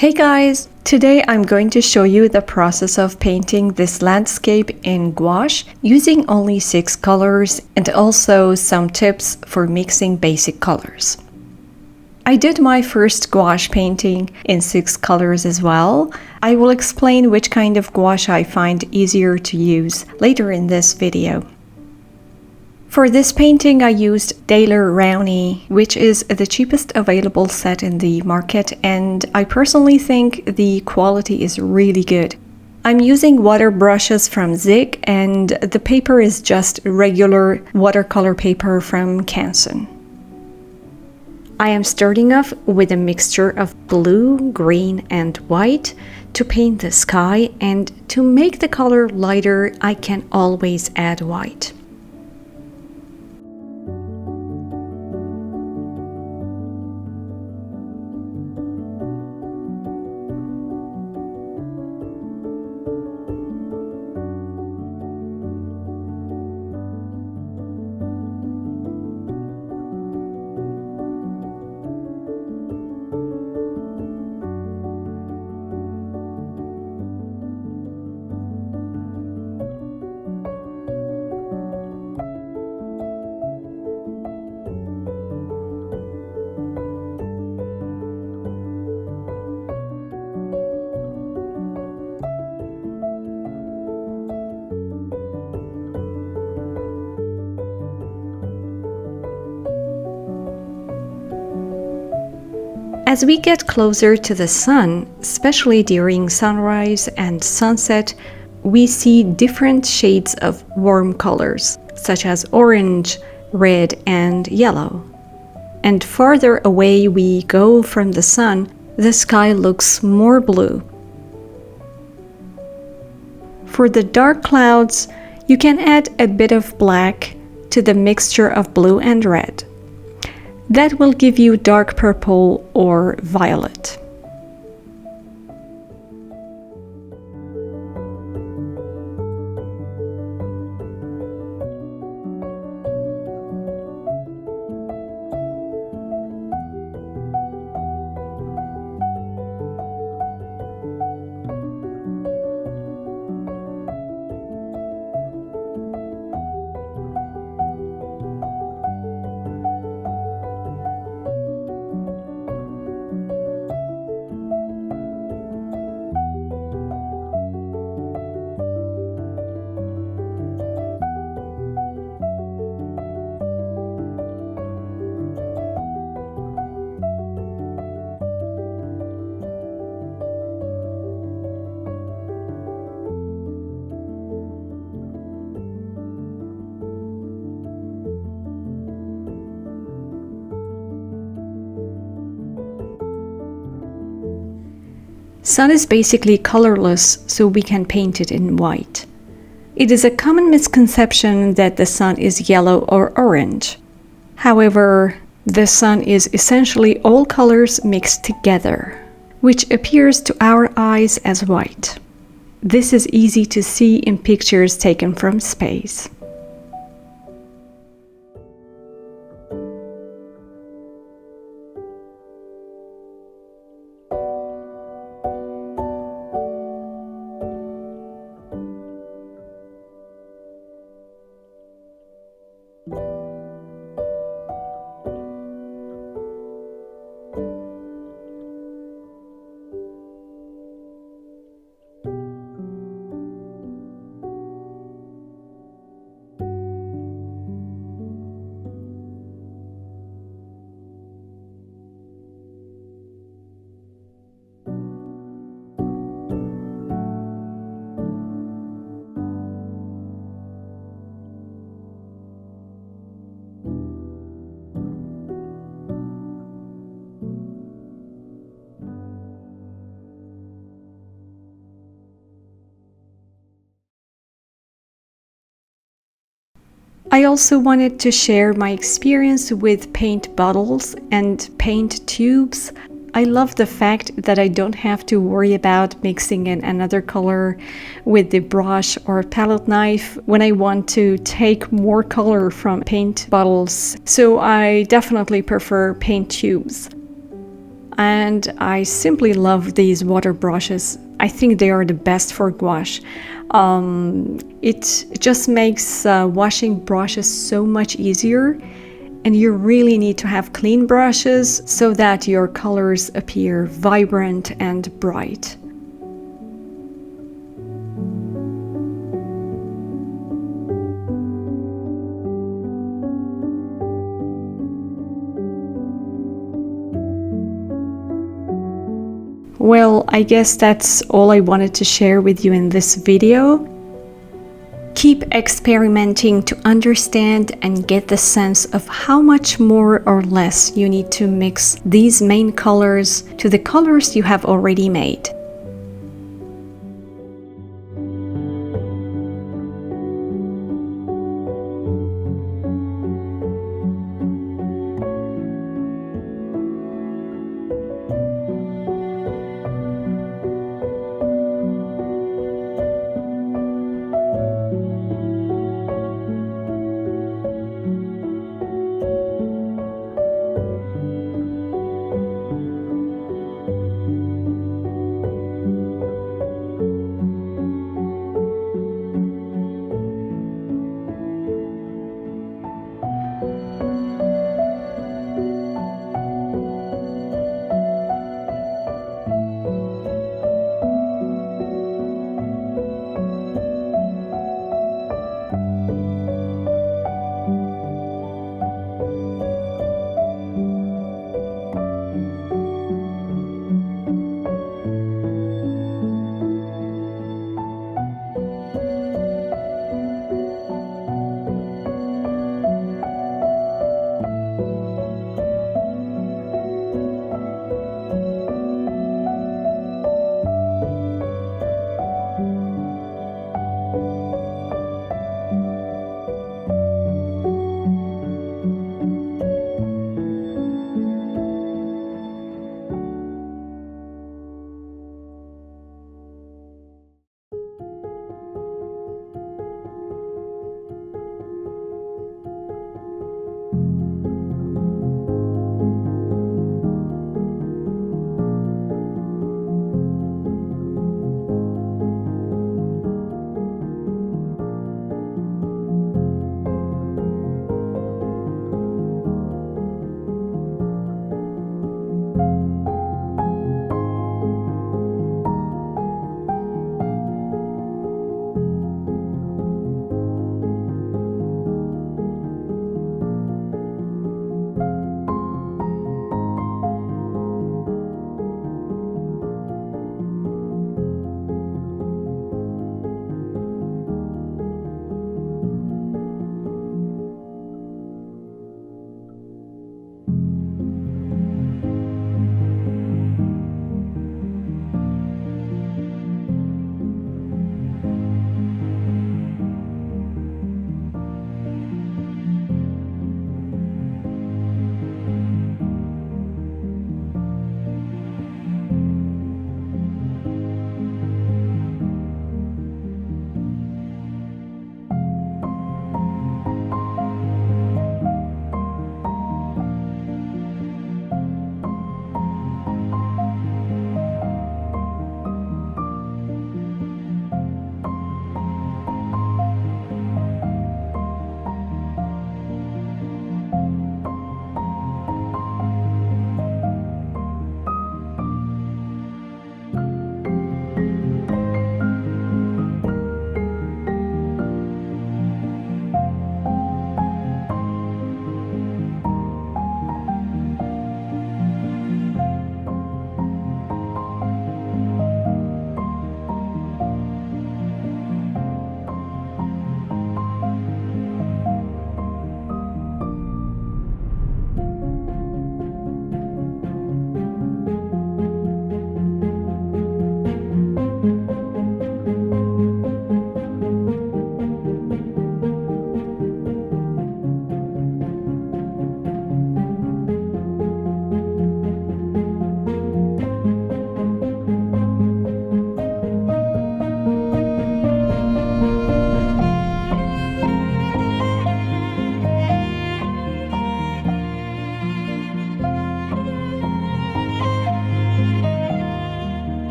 Hey guys! Today I'm going to show you the process of painting this landscape in gouache using only 6 colors and also some tips for mixing basic colors. I did my first gouache painting in 6 colors as well. I will explain which kind of gouache I find easier to use later in this video. For this painting I used Daler Rowney, which is the cheapest available set in the market, and I personally think the quality is really good. I'm using water brushes from Zig and the paper is just regular watercolor paper from Canson. I am starting off with a mixture of blue, green and white to paint the sky, and to make the color lighter I can always add white. As we get closer to the sun, especially during sunrise and sunset, we see different shades of warm colors, such as orange, red, and yellow. And farther away we go from the sun, the sky looks more blue. For the dark clouds, you can add a bit of black to the mixture of blue and red. That will give you dark purple or violet. Sun is basically colorless, so we can paint it in white. It is a common misconception that the sun is yellow or orange. However, the sun is essentially all colors mixed together, which appears to our eyes as white. This is easy to see in pictures taken from space. I also wanted to share my experience with paint bottles and paint tubes. I love the fact that I don't have to worry about mixing in another color with the brush or palette knife when I want to take more color from paint bottles, so I definitely prefer paint tubes. and I simply love these water brushes. I think they are the best for gouache. It just makes washing brushes so much easier, and you really need to have clean brushes so that your colors appear vibrant and bright. Well, I guess that's all I wanted to share with you in this video. Keep experimenting to understand and get the sense of how much more or less you need to mix these main colors to the colors you have already made.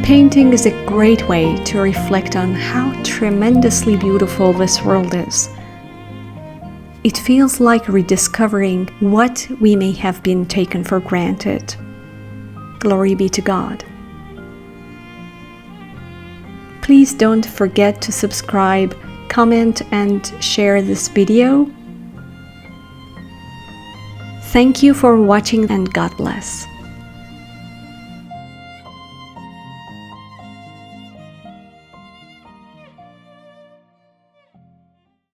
Painting is a great way to reflect on how tremendously beautiful this world is. It feels like rediscovering what we may have been taken for granted. Glory be to God. Please don't forget to subscribe, comment, and share this video. Thank you for watching, and God bless.